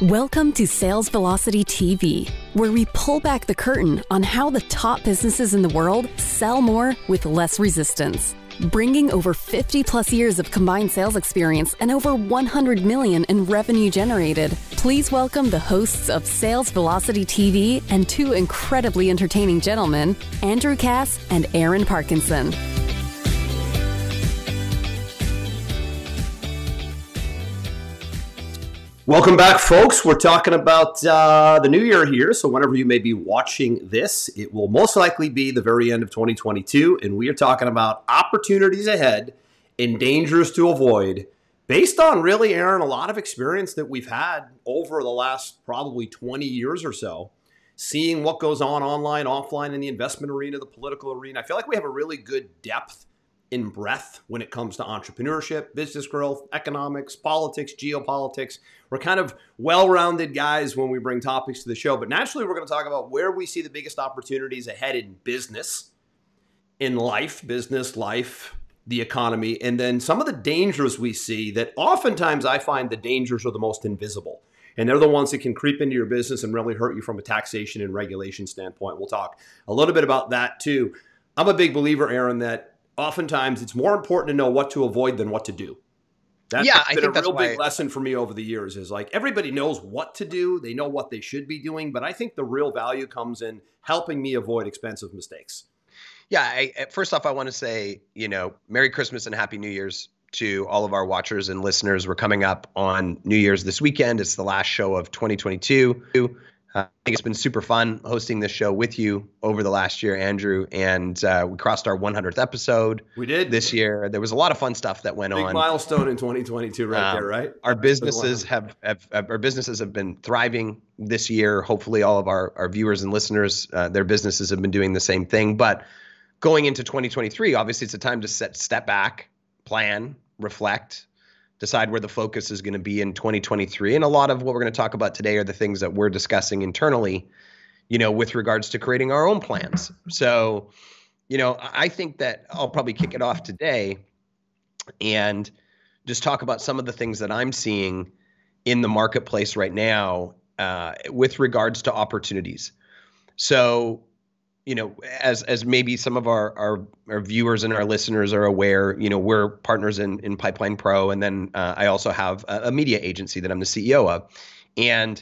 Welcome to Sales Velocity TV, where we pull back the curtain on how the top businesses in the world sell more with less resistance. Bringing over 50 plus years of combined sales experience and over 100 million in revenue generated, please welcome the hosts of Sales Velocity TV and two incredibly entertaining gentlemen, Andrew Cass and Aaron Parkinson. Welcome back, folks. We're talking about the new year here. So whenever you may be watching this, it will most likely be the very end of 2022. And we are talking about opportunities ahead and dangers to avoid based on really, Aaron, a lot of experience that we've had over the last probably 20 years or so, seeing what goes on online, offline, in the investment arena, the political arena. I feel like we have a really good depth in breadth when it comes to entrepreneurship, business growth, economics, politics, geopolitics. We're kind of well-rounded guys when we bring topics to the show, but naturally we're going to talk about where we see the biggest opportunities ahead in business, in life, business, life, the economy, and then some of the dangers we see that oftentimes I find the dangers are the most invisible. And they're the ones that can creep into your business and really hurt you from a taxation and regulation standpoint. We'll talk a little bit about that too. I'm a big believer, Aaron, that oftentimes it's more important to know what to avoid than what to do. That's been a real big lesson for me over the years is like everybody knows what to do. They know what they should be doing. But I think the real value comes in helping me avoid expensive mistakes. Yeah. First off, I want to say, Merry Christmas and Happy New Year's to all of our watchers and listeners. We're coming up on New Year's this weekend. It's the last show of 2022. I think it's been super fun hosting this show with you over the last year, Andrew, and we crossed our 100th episode. We did this year. There was a lot of fun stuff that went on. Big milestone in 2022, right there, right? Our businesses have been thriving this year. Hopefully, all of our viewers and listeners, their businesses have been doing the same thing. But going into 2023, obviously, it's a time to step back, plan, reflect. Decide where the focus is going to be in 2023. And a lot of what we're going to talk about today are the things that we're discussing internally, with regards to creating our own plans. So, I think that I'll probably kick it off today and just talk about some of the things that I'm seeing in the marketplace right now with regards to opportunities. So, as maybe some of our viewers and our listeners are aware, we're partners in Pipeline Pro. And then I also have a media agency that I'm the CEO of. And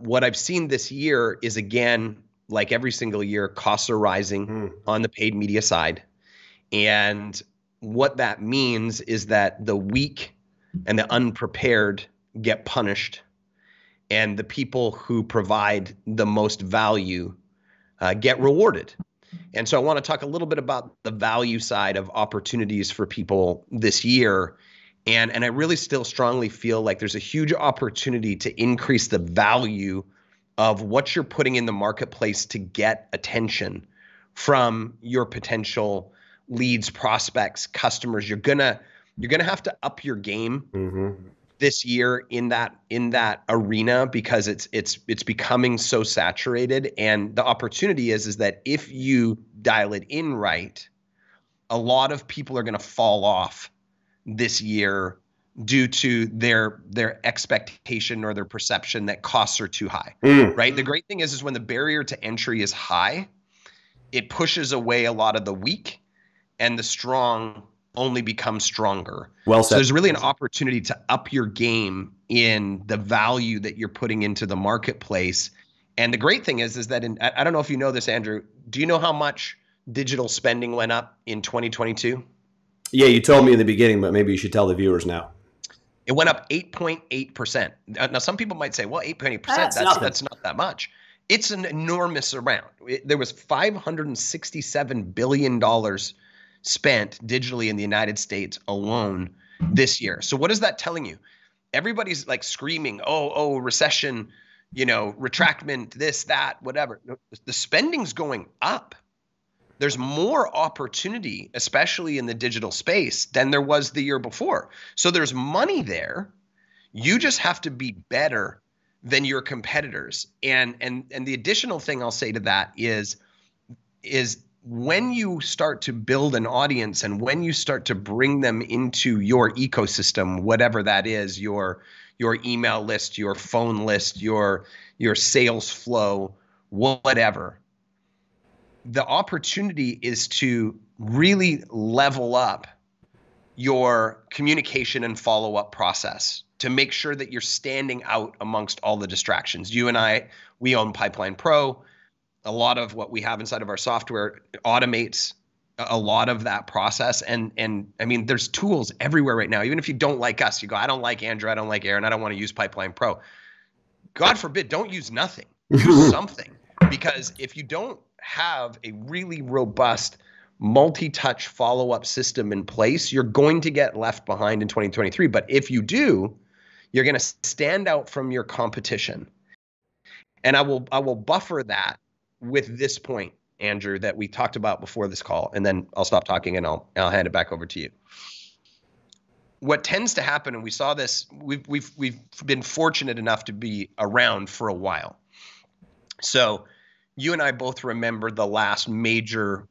what I've seen this year is, again, like every single year, costs are rising on the paid media side. And what that means is that the weak and the unprepared get punished. And the people who provide the most value get rewarded. And so I want to talk a little bit about the value side of opportunities for people this year. And I really still strongly feel like there's a huge opportunity to increase the value of what you're putting in the marketplace to get attention from your potential leads, prospects, customers. You're gonna have to up your game this year in that arena because it's becoming so saturated. And the opportunity is that if you dial it in right, a lot of people are going to fall off this year due to their expectation or their perception that costs are too high, right? The great thing is when the barrier to entry is high, it pushes away a lot of the weak, and the strong only become stronger. Well said. So there's really an opportunity to up your game in the value that you're putting into the marketplace. And the great thing is that I don't know if you know this, Andrew, do you know how much digital spending went up in 2022? Yeah, you told me in the beginning, but maybe you should tell the viewers now. It went up 8.8%. Now, some people might say, well, 8.8%, that's not that much. It's an enormous amount. There was $567 billion spent digitally in the United States alone this year. So what is that telling you? Everybody's like screaming, oh, recession, retractment, this, that, whatever. The spending's going up. There's more opportunity, especially in the digital space, than there was the year before. So there's money there. You just have to be better than your competitors. And the additional thing I'll say to that is when you start to build an audience and when you start to bring them into your ecosystem, whatever that is, your email list, your phone list, your sales flow, whatever, the opportunity is to really level up your communication and follow-up process to make sure that you're standing out amongst all the distractions. You and I, we own Pipeline Pro. A lot of what we have inside of our software automates a lot of that process. And I mean, there's tools everywhere right now. Even if you don't like us, you go, I don't like Andrew, I don't like Aaron, I don't want to use Pipeline Pro. God forbid, don't use nothing. Use something. Because if you don't have a really robust multi-touch follow-up system in place, you're going to get left behind in 2023. But if you do, you're going to stand out from your competition. And I will buffer that with this point, Andrew, that we talked about before this call, and then I'll stop talking and I'll hand it back over to you. What tends to happen, and we saw this, we've been fortunate enough to be around for a while. So you and I both remember the last major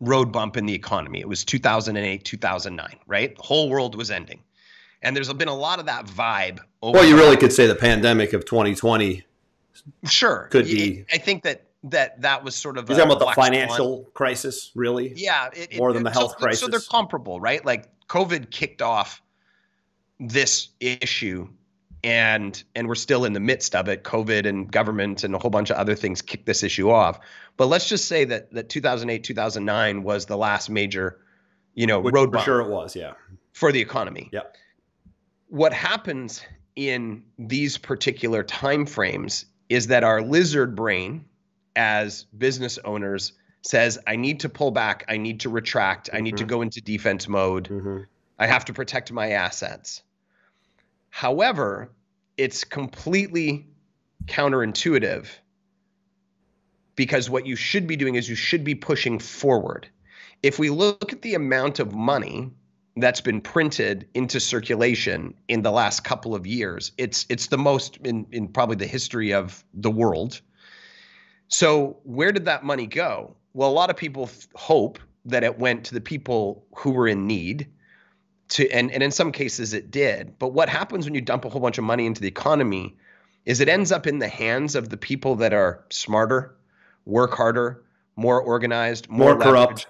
road bump in the economy. It was 2008, 2009, right? The whole world was ending. And there's been a lot of that vibe. Well, you really could say the pandemic of 2020. Sure. Could be. I think that was sort of You're talking about the financial crisis, really? Yeah. More than the health crisis. So they're comparable, right? Like COVID kicked off this issue and we're still in the midst of it. COVID and government and a whole bunch of other things kicked this issue off. But let's just say that 2008, 2009 was the last major, road bump. For sure it was, yeah. For the economy. Yep. What happens in these particular timeframes is that our lizard brain as business owners says, I need to pull back, I need to retract, I need to go into defense mode, I have to protect my assets. However, it's completely counterintuitive because what you should be doing is you should be pushing forward. If we look at the amount of money that's been printed into circulation in the last couple of years, it's the most in probably the history of the world. So where did that money go? Well, a lot of people hope that it went to the people who were in need, and in some cases it did. But what happens when you dump a whole bunch of money into the economy is it ends up in the hands of the people that are smarter, work harder, more organized, more corrupt.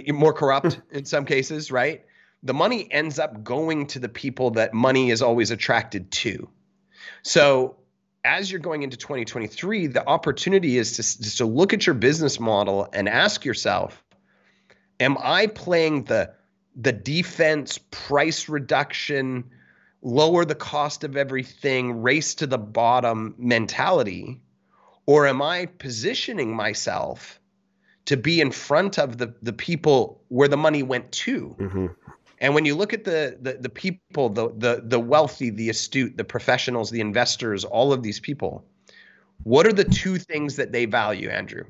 More corrupt in some cases, right? The money ends up going to the people that money is always attracted to. So as you're going into 2023, the opportunity is to look at your business model and ask yourself, am I playing the defense, price reduction, lower the cost of everything, race to the bottom mentality? Or am I positioning myself to be in front of the people where the money went to? And when you look at the people, the wealthy, the astute, the professionals, the investors, all of these people, what are the two things that they value, Andrew?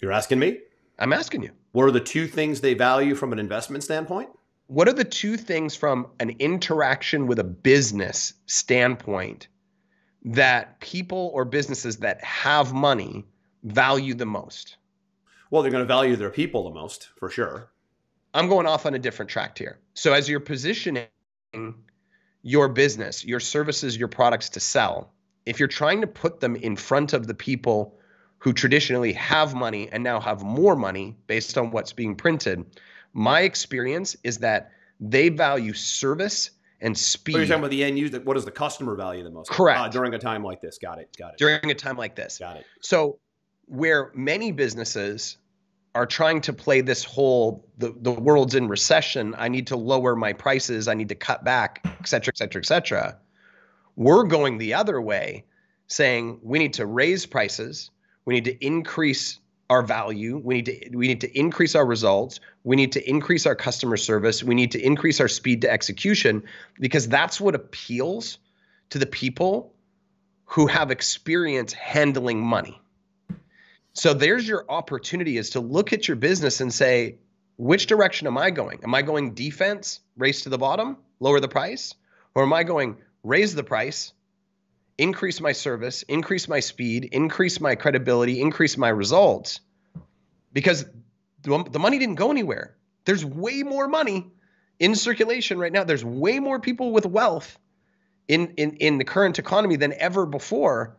You're asking me? I'm asking you. What are the two things they value from an investment standpoint? What are the two things from an interaction with a business standpoint that people or businesses that have money value the most? Well, they're going to value their people the most, for sure. I'm going off on a different track here. So as you're positioning your business, your services, your products to sell, if you're trying to put them in front of the people who traditionally have money and now have more money based on what's being printed, my experience is that they value service and speed. So you're talking about the end user. What does the customer value the most? Correct. During a time like this. Got it. During a time like this. Got it. So where many businesses are trying to play this whole, the world's in recession, I need to lower my prices, I need to cut back, et cetera, et cetera, et cetera. We're going the other way, saying we need to raise prices, we need to increase our value, we need to increase our results, we need to increase our customer service, we need to increase our speed to execution, because that's what appeals to the people who have experience handling money. So there's your opportunity, is to look at your business and say, which direction am I going? Am I going defense, race to the bottom, lower the price? Or am I going raise the price, increase my service, increase my speed, increase my credibility, increase my results, because the money didn't go anywhere. There's way more money in circulation right now. There's way more people with wealth in the current economy than ever before.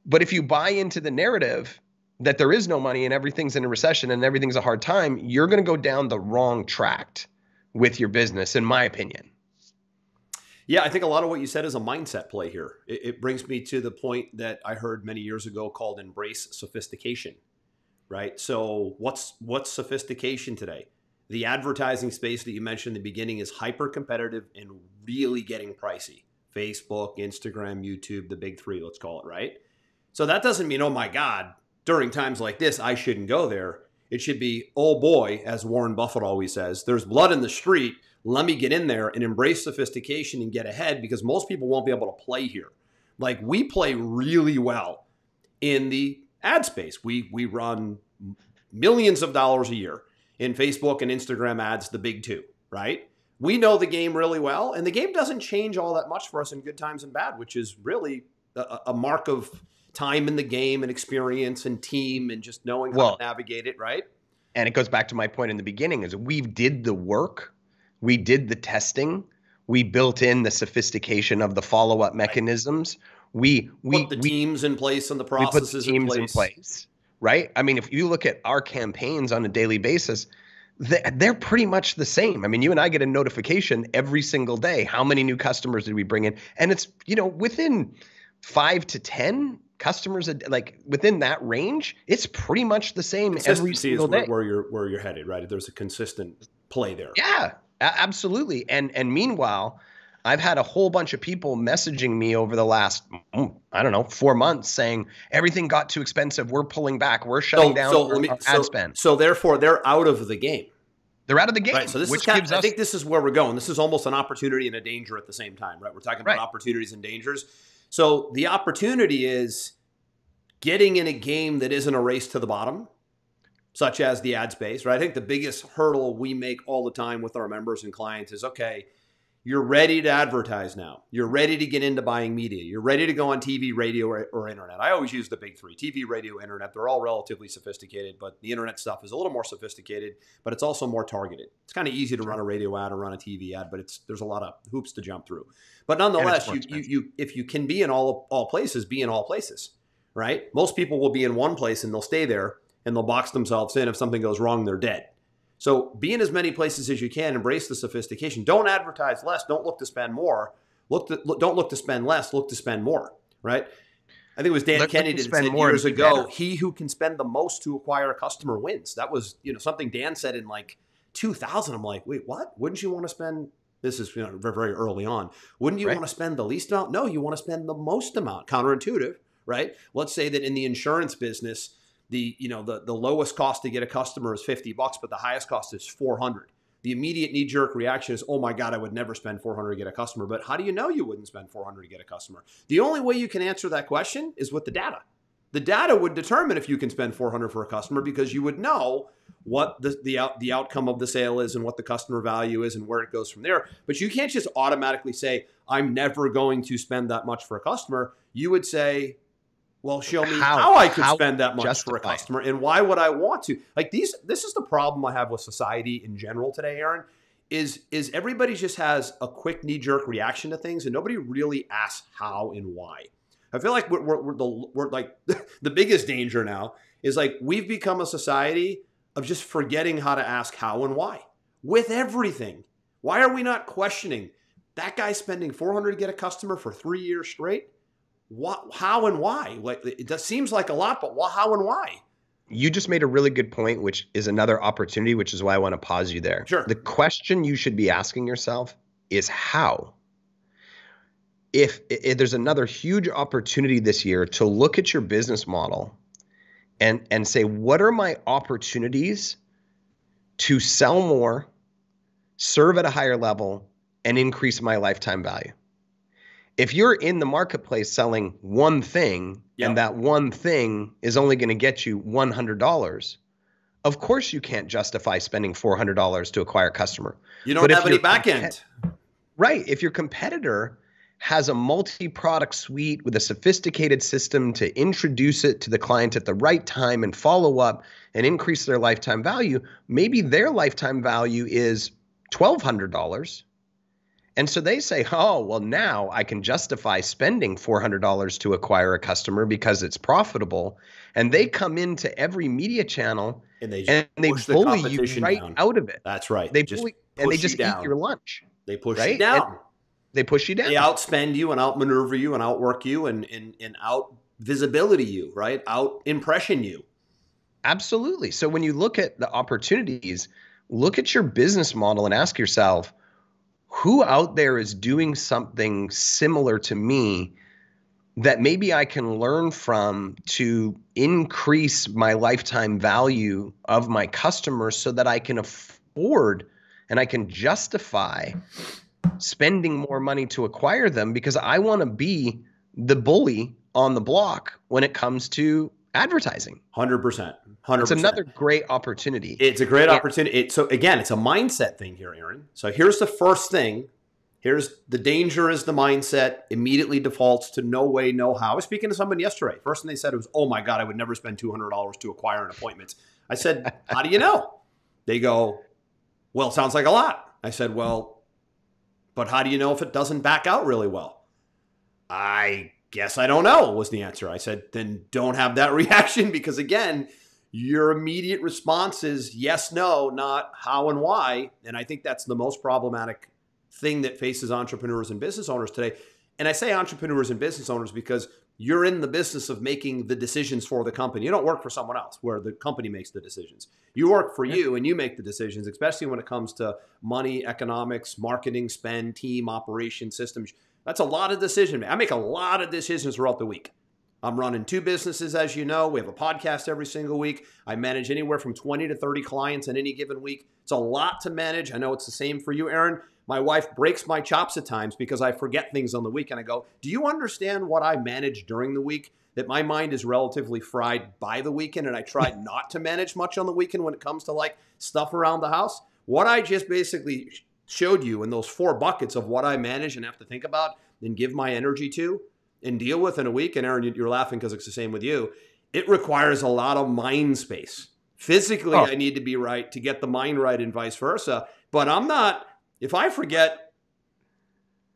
But if you buy into the narrative that there is no money and everything's in a recession and everything's a hard time, you're going to go down the wrong track with your business, in my opinion. Yeah, I think a lot of what you said is a mindset play here. It brings me to the point that I heard many years ago called embrace sophistication, right? So what's sophistication today? The advertising space that you mentioned in the beginning is hyper competitive and really getting pricey. Facebook, Instagram, YouTube, the big three, let's call it, right? So that doesn't mean, oh my God, during times like this, I shouldn't go there. It should be, oh boy, as Warren Buffett always says, there's blood in the street. Let me get in there and embrace sophistication and get ahead, because most people won't be able to play here. Like, we play really well in the ad space. We run millions of dollars a year in Facebook and Instagram ads, the big two, right? We know the game really well, and the game doesn't change all that much for us in good times and bad, which is really a mark of time in the game and experience and team and just knowing how to navigate it, right? And it goes back to my point in the beginning, is we did the work, we did the testing, we built in the sophistication of the follow-up mechanisms. We put the teams in place and the processes in place. Right? I mean, if you look at our campaigns on a daily basis, they're pretty much the same. I mean, you and I get a notification every single day. How many new customers did we bring in? And it's, within 5 to 10 customers, like within that range, it's pretty much the same every single day. Where you're headed, right? There's a consistent play there. Yeah, absolutely. And meanwhile, I've had a whole bunch of people messaging me over the last, 4 months saying everything got too expensive. We're pulling back. We're shutting down our ad spend. So therefore, they're out of the game. They're out of the game. Right. So this is I think this is where we're going. This is almost an opportunity and a danger at the same time, right? We're talking about opportunities and dangers. So the opportunity is getting in a game that isn't a race to the bottom, such as the ad space, right? I think the biggest hurdle we make all the time with our members and clients is, okay, you're ready to advertise now. You're ready to get into buying media. You're ready to go on TV, radio, or internet. I always use the big three: TV, radio, internet. They're all relatively sophisticated, but the internet stuff is a little more sophisticated, but it's also more targeted. It's kind of easy to run a radio ad or run a TV ad, but there's a lot of hoops to jump through. But nonetheless, you if you can be in all places, be in all places, right? Most people will be in one place and they'll stay there and they'll box themselves in. If something goes wrong, they're dead. So be in as many places as you can. Embrace the sophistication. Don't advertise less. Don't look to spend more. Don't look to spend less. Look to spend more, right? I think it was Dan Kennedy that said years ago, he who can spend the most to acquire a customer wins. That was something Dan said in like 2000. I'm like, wait, what? Wouldn't you want to spend, this is very, very early on, wouldn't you want to spend the least amount? No, you want to spend the most amount. Counterintuitive, right? Let's say that in the insurance business, the lowest cost to get a customer is $50, but the highest cost is $400. The immediate knee-jerk reaction is, oh my God, I would never spend $400 to get a customer. But how do you know you wouldn't spend $400 to get a customer? The only way you can answer that question is with the data. The data would determine if you can spend $400 for a customer, because you would know what the outcome of the sale is and what the customer value is and where it goes from there. But you can't just automatically say, I'm never going to spend that much for a customer. You would say, well, show me how I could spend that much for a customer, and why would I want to? Like this is the problem I have with society in general today, Aaron, is everybody just has a quick knee-jerk reaction to things, and nobody really asks how and why. I feel like we're like the biggest danger now is like we've become a society of just forgetting how to ask how and why with everything. Why are we not questioning that guy spending $400 to get a customer for 3 years straight? What, how and why? Like, it seems like a lot, but how and why? You just made a really good point, which is another opportunity, which is why I want to pause you there. Sure. The question you should be asking yourself is how. If there's another huge opportunity this year to look at your business model and say, what are my opportunities to sell more, serve at a higher level, and increase my lifetime value? If you're in the marketplace selling one thing and that one thing is only going to get you $100, of course you can't justify spending $400 to acquire a customer. You don't have any back end. Right. If your competitor has a multi-product suite with a sophisticated system to introduce it to the client at the right time and follow up and increase their lifetime value, maybe their lifetime value is $1,200. And so they say, oh, well, now I can justify spending $400 to acquire a customer because it's profitable. And they come into every media channel and they bully you right out of it. That's right. They just eat your lunch. They push you down. And they push you down. They outspend you and outmaneuver you and outwork you and out visibility you, right? Out impression you. Absolutely. So when you look at the opportunities, look at your business model and ask yourself, who out there is doing something similar to me that maybe I can learn from to increase my lifetime value of my customers so that I can afford and I can justify spending more money to acquire them, because I want to be the bully on the block when it comes to advertising. 100%. It's another great opportunity. It's a great opportunity. So again, it's a mindset thing here, Aaron. So here's the first thing. Here's the danger is the mindset immediately defaults to no way, no how. I was speaking to somebody yesterday. First thing they said was, oh my God, I would never spend $200 to acquire an appointment. I said, how do you know? They go, well, it sounds like a lot. I said, well, but how do you know if it doesn't back out really well? I guess I don't know was the answer. I said, then don't have that reaction, because again, your immediate response is yes, no, not how and why. And I think that's the most problematic thing that faces entrepreneurs and business owners today. And I say entrepreneurs and business owners because you're in the business of making the decisions for the company. You don't work for someone else where the company makes the decisions. You work for you and you make the decisions, especially when it comes to money, economics, marketing, spend, team, operation, systems. That's a lot of decision. I make a lot of decisions throughout the week. I'm running 2 businesses, as you know. We have a podcast every single week. I manage anywhere from 20 to 30 clients in any given week. It's a lot to manage. I know it's the same for you, Aaron. My wife breaks my chops at times because I forget things on the weekend. I go, do you understand what I manage during the week? That my mind is relatively fried by the weekend, and I try not to manage much on the weekend when it comes to like stuff around the house. What I just basically showed you in those 4 buckets of what I manage and have to think about and give my energy to and deal with in a week. And Aaron, you're laughing because it's the same with you. It requires a lot of mind space. Physically, I need to be right to get the mind right and vice versa. But I'm not, if I forget,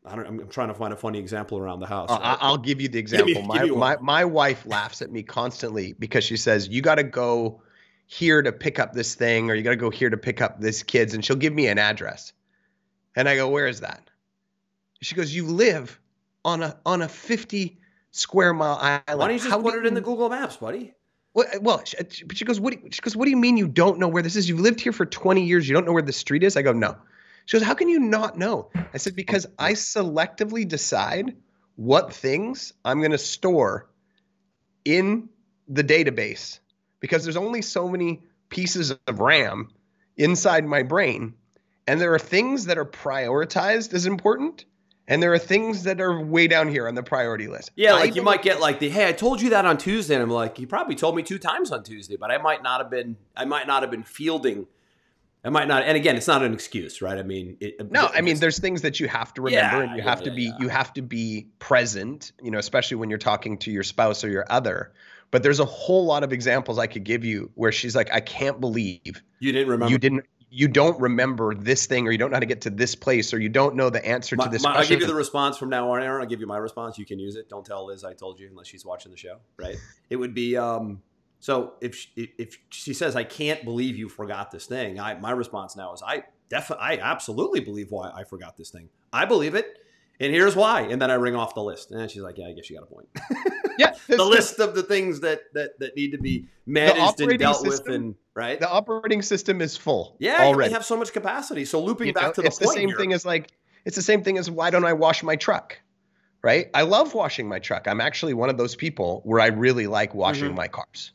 I'm trying to find a funny example around the house. Right? I'll give you the example. My wife laughs at me constantly because she says, you got to go here to pick up this thing, or you got to go here to pick up this kids. And she'll give me an address. And I go, where is that? She goes, you live on a 50 square mile island. Why don't you just put it in the Google Maps, buddy? Well, she goes, what do you mean you don't know where this is? You've lived here for 20 years. You don't know where the street is? I go, no. She goes, how can you not know? I said, because I selectively decide what things I'm going to store in the database, because there's only so many pieces of RAM inside my brain. And there are things that are prioritized as important, and there are things that are way down here on the priority list. Yeah, like you might get like hey, I told you that on Tuesday. And I'm like, you probably told me 2 times on Tuesday, but I might not have been fielding. I might not. And again, it's not an excuse, right? I mean, there's things that you have to remember, and you have to be present, especially when you're talking to your spouse or your other. But there's a whole lot of examples I could give you where she's like, I can't believe you didn't remember. You don't remember this thing, or you don't know how to get to this place, or you don't know the answer to this question. I'll give you the response from now on, Aaron. I'll give you my response. You can use it. Don't tell Liz I told you unless she's watching the show, right? It would be so if she says, I can't believe you forgot this thing, my response now is I absolutely believe why I forgot this thing. I believe it, and here's why. And then I ring off the list. And she's like, yeah, I guess you got a point. Yeah. The list of the things that need to be managed and dealt with, and right? The operating system is full. Yeah, already. We have so much capacity. So looping back to the point, it's the same thing as why don't I wash my truck? Right? I love washing my truck. I'm actually one of those people where I really like washing my cars.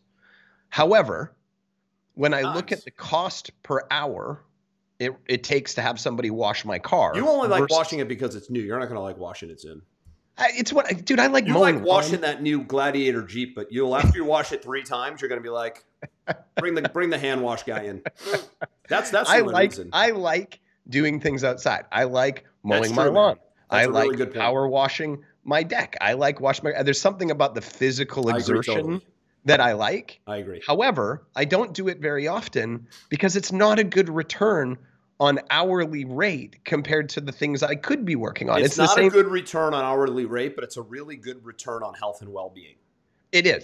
However, when I look at the cost per hour it takes to have somebody wash my car. You only like washing it because it's new. You're not going to like washing its in. Dude, I like mowing. You like washing that new Gladiator Jeep, but after you wash it 3 times, you're going to be like, bring the hand wash guy in. That's the reason. I like doing things outside. I like mowing my lawn. I a really like good point. power washing my deck. I like washing my. There's something about the physical I agree exertion totally. that I like. I agree. However, I don't do it very often because it's not a good return on hourly rate compared to the things I could be working on. It's not a good return on hourly rate, but it's a really good return on health and well-being. It is.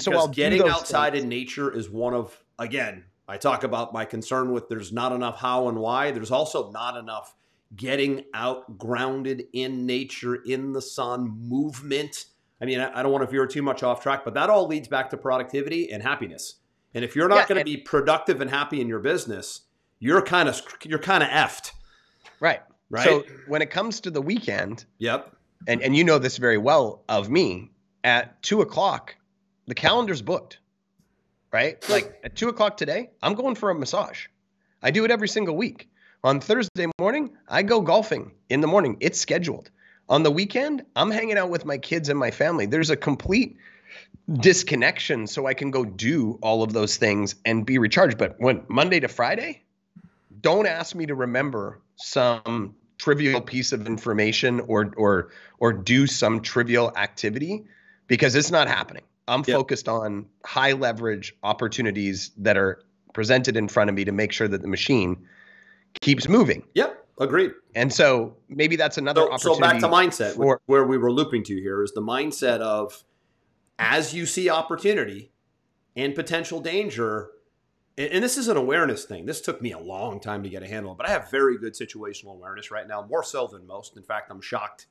So I'll getting outside in nature is one of, again, I talk about my concern with there's not enough how and why. There's also not enough getting out grounded in nature, in the sun, movement. I mean, I don't want to veer too much off track, but that all leads back to productivity and happiness. And if you're not going to be productive and happy in your business, you're kind of effed. Right. So when it comes to the weekend, yep. And you know this very well of me, at 2:00, the calendar's booked, right? Like at 2:00 today, I'm going for a massage. I do it every single week. On Thursday morning, I go golfing in the morning. It's scheduled. On the weekend, I'm hanging out with my kids and my family. There's a complete disconnection so I can go do all of those things and be recharged. But when Monday to Friday, don't ask me to remember some trivial piece of information or do some trivial activity because it's not happening. I'm focused on high leverage opportunities that are presented in front of me to make sure that the machine keeps moving. Yep. Agreed. And so maybe that's another opportunity. So back to mindset, where we were looping to here is the mindset of as you see opportunity and potential danger, and this is an awareness thing. This took me a long time to get a handle on, but I have very good situational awareness right now, more so than most. In fact, I'm shocked.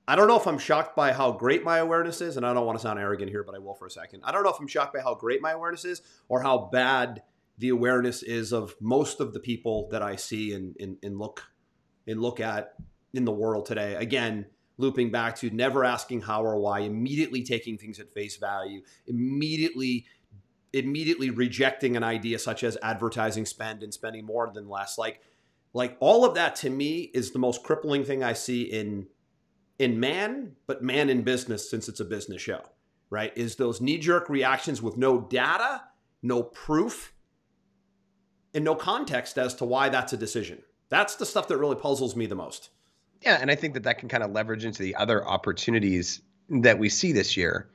I don't know if I'm shocked by how great my awareness is, and I don't want to sound arrogant here, but I will for a second. I don't know if I'm shocked by how great my awareness is or how bad the awareness is of most of the people that I see and look at in the world today. Again, looping back to never asking how or why, immediately taking things at face value, immediately rejecting an idea such as advertising spend and spending more than less. Like all of that to me is the most crippling thing I see in man, but man in business, since it's a business show, right? Is those knee-jerk reactions with no data, no proof, and no context as to why that's a decision. That's the stuff that really puzzles me the most. Yeah, and I think that can kind of leverage into the other opportunities that we see this year.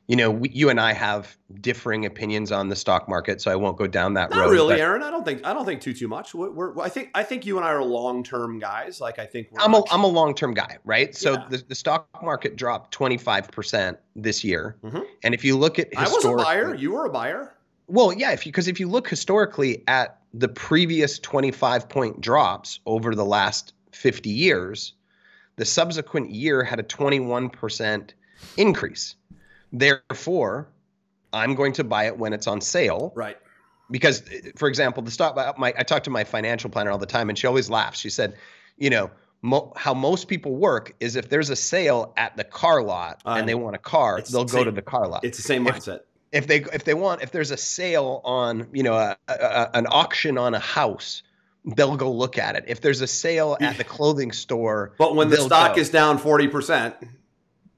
You know, you and I have differing opinions on the stock market, so I won't go down that road. Not really, Aaron. I don't think too much. I think you and I are long-term guys. Like I think I'm a long-term guy, right? So the stock market dropped 25% this year, and if you look at I was a buyer. You were a buyer. Well, yeah, if you look historically at the previous 25-point drops over the last 50 years, the subsequent year had a 21% increase. Therefore, I'm going to buy it when it's on sale. Right. Because, for example, I talk to my financial planner all the time, and she always laughs. She said, you know, how most people work is if there's a sale at the car lot and they want a car, they'll go to the car lot. It's the same mindset. If there's a sale on, you know, an auction on a house, they'll go look at it. If there's a sale at the clothing store, but when the stock is down 40%,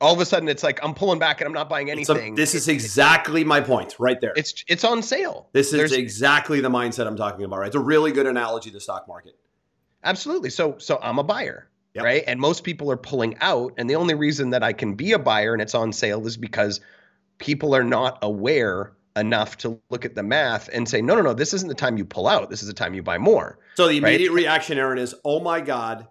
all of a sudden it's like I'm pulling back and I'm not buying anything. This is exactly my point right there. It's on sale. This is exactly the mindset I'm talking about. Right? It's a really good analogy to the stock market. Absolutely. So I'm a buyer, right? And most people are pulling out, and the only reason that I can be a buyer and it's on sale is because people are not aware enough to look at the math and say, no, this isn't the time you pull out. This is the time you buy more. So the immediate reaction, Aaron, is, oh my God,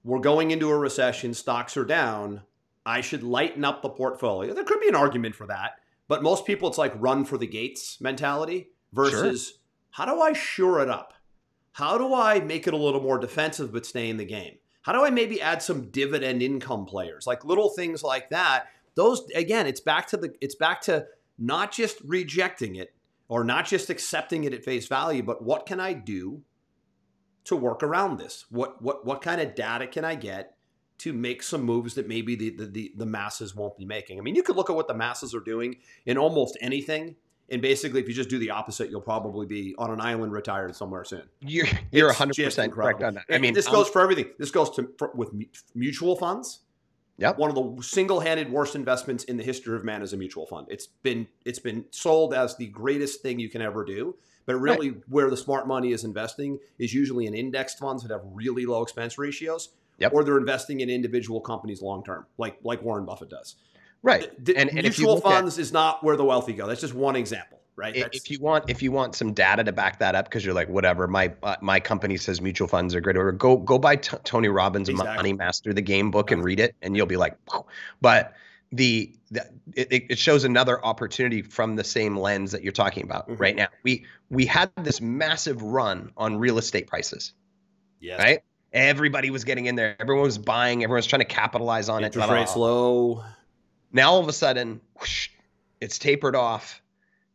we're going into a recession. Stocks are down. I should lighten up the portfolio. There could be an argument for that. But most people, it's like run for the gates mentality versus how do I shore it up? How do I make it a little more defensive but stay in the game? How do I maybe add some dividend income players? Like little things like that. Those, again, it's back to not just rejecting it or not just accepting it at face value, but what can I do to work around this? What kind of data can I get to make some moves that maybe the masses won't be making? I mean, you could look at what the masses are doing in almost anything, and basically, if you just do the opposite, you'll probably be on an island retired somewhere soon. You're 100% correct on that. I mean, this goes for everything. This goes with mutual funds. Yep. One of the single-handed worst investments in the history of man is a mutual fund. It's been sold as the greatest thing you can ever do, but really where the smart money is investing is usually in indexed funds that have really low expense ratios. Yep. or they're investing in individual companies long term, like Warren Buffett does. Right. And mutual funds is not where the wealthy go. That's just one example, right? If you want some data to back that up, because you're like, whatever, my company says mutual funds are great, or go buy Tony Robbins' Money Master the Game book and read it, and you'll be like, whoa. But it shows another opportunity from the same lens that you're talking about right now. We had this massive run on real estate prices. Yes. Right? Everybody was getting in there. Everyone was buying. Everyone was trying to capitalize on it. Interest rates low. Now all of a sudden, whoosh, it's tapered off.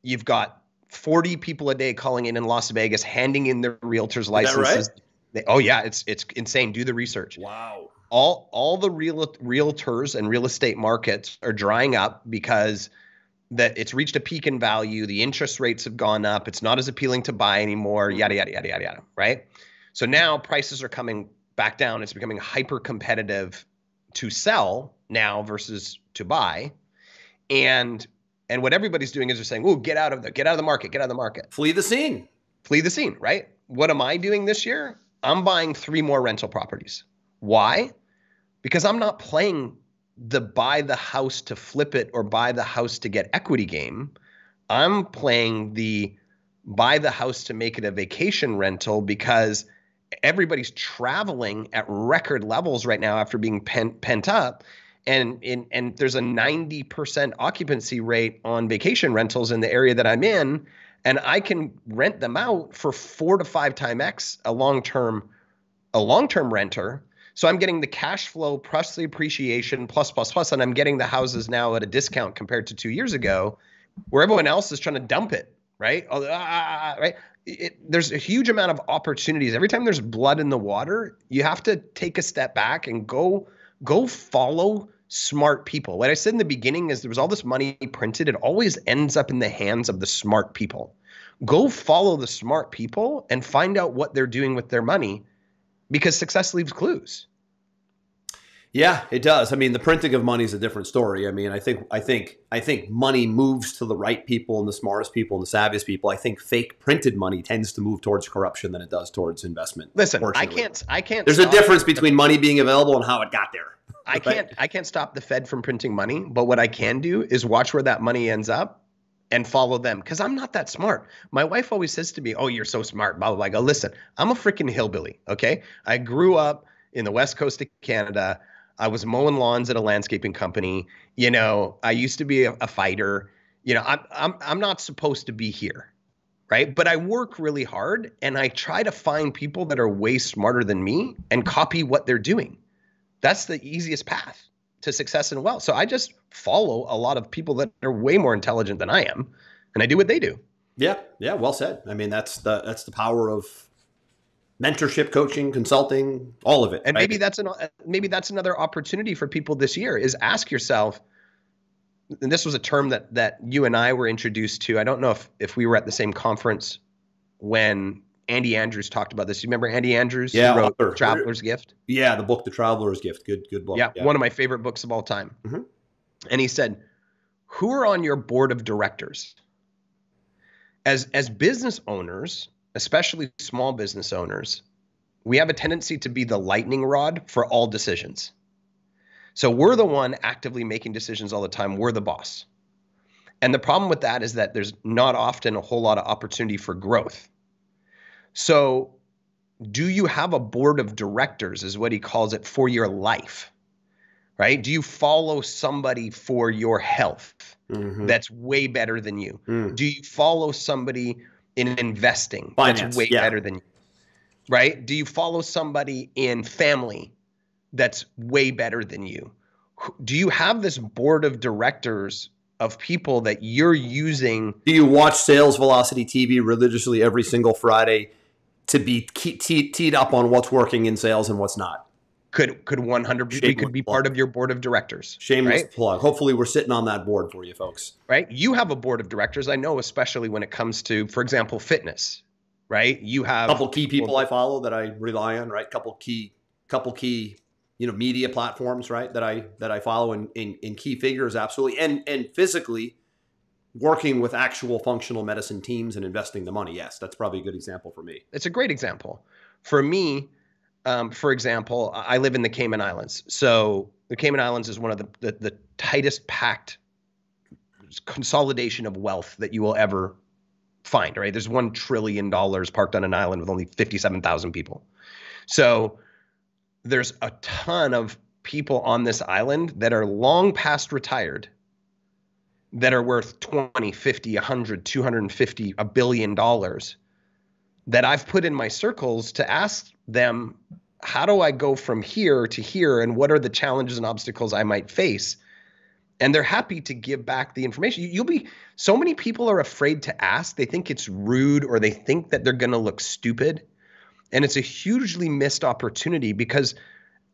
You've got 40 people a day calling in Las Vegas, handing in their realtors' licenses. Is that right? Oh yeah, it's insane. Do the research. Wow. All the realtors and real estate markets are drying up because that it's reached a peak in value. The interest rates have gone up. It's not as appealing to buy anymore. Yada yada yada yada yada. Right. So now prices are coming back down. It's becoming hyper competitive to sell now versus to buy, and what everybody's doing is they're saying, "Oh, get out of the market, flee the scene, right?" What am I doing this year? I'm buying 3 more rental properties. Why? Because I'm not playing the buy the house to flip it or buy the house to get equity game. I'm playing the buy the house to make it a vacation rental because everybody's traveling at record levels right now after being pent up. And there's a 90% occupancy rate on vacation rentals in the area that I'm in. And I can rent them out for 4 to 5 times X a long-term renter. So I'm getting the cash flow plus the appreciation plus, and I'm getting the houses now at a discount compared to 2 years ago, where everyone else is trying to dump it, right? Right? There's a huge amount of opportunities. Every time there's blood in the water, you have to take a step back and go follow smart people. What I said in the beginning is there was all this money printed. It always ends up in the hands of the smart people. Go follow the smart people and find out what they're doing with their money, because success leaves clues. Yeah, it does. I mean, the printing of money is a different story. I mean, I think money moves to the right people and the smartest people and the savviest people. I think fake printed money tends to move towards corruption than it does towards investment. Listen, I can't. There's a difference between money being available and how it got there. I can't stop the Fed from printing money, but what I can do is watch where that money ends up and follow them, because I'm not that smart. My wife always says to me, "Oh, you're so smart, blah, blah, blah." I go, "Listen, I'm a freaking hillbilly, okay? I grew up in the west coast of Canada. I was mowing lawns at a landscaping company. You know, I used to be a fighter. You know, I'm not supposed to be here, right? But I work really hard, and I try to find people that are way smarter than me and copy what they're doing. That's the easiest path to success and wealth. So I just follow a lot of people that are way more intelligent than I am, and I do what they do." Yeah, well said. I mean, that's the power of mentorship, coaching, consulting, all of it. And right? maybe that's another opportunity for people this year is ask yourself, and this was a term that you and I were introduced to. I don't know if we were at the same conference when Andy Andrews talked about this. You remember Andy Andrews? Yeah, who wrote Traveler's Gift? Yeah, the book, The Traveler's Gift. Good book. Yeah, one of my favorite books of all time. Mm-hmm. And he said, who are on your board of directors? As business owners, especially small business owners, we have a tendency to be the lightning rod for all decisions. So we're the one actively making decisions all the time. We're the boss. And the problem with that is that there's not often a whole lot of opportunity for growth. So do you have a board of directors, is what he calls it, for your life, right? Do you follow somebody for your health that's way better than you? Do you follow somebody in investing that's way better than you, right? Do you follow somebody in family that's way better than you? Do you have this board of directors of people that you're using? Do you watch Sales Velocity TV religiously every single Friday to be teed up on what's working in sales and what's not? Could 100% be part of your board of directors. Shameless plug. Hopefully we're sitting on that board for you folks. Right? You have a board of directors. I know, especially when it comes to, for example, fitness, right? You have a couple key people I follow that I rely on, right? Couple key, media platforms, right? That I follow in key figures. Absolutely. And physically working with actual functional medicine teams and investing the money. Yes. That's probably a good example for me. It's a great example for me. For example, I live in the Cayman Islands. So the Cayman Islands is one of the tightest packed consolidation of wealth that you will ever find, right? There's $1 trillion parked on an island with only 57,000 people. So there's a ton of people on this island that are long past retired that are worth 20, 50, 100, 250, $1 billion that I've put in my circles to ask them, how do I go from here to here? And what are the challenges and obstacles I might face? And they're happy to give back the information. So many people are afraid to ask. They think it's rude or they think that they're going to look stupid. And it's a hugely missed opportunity because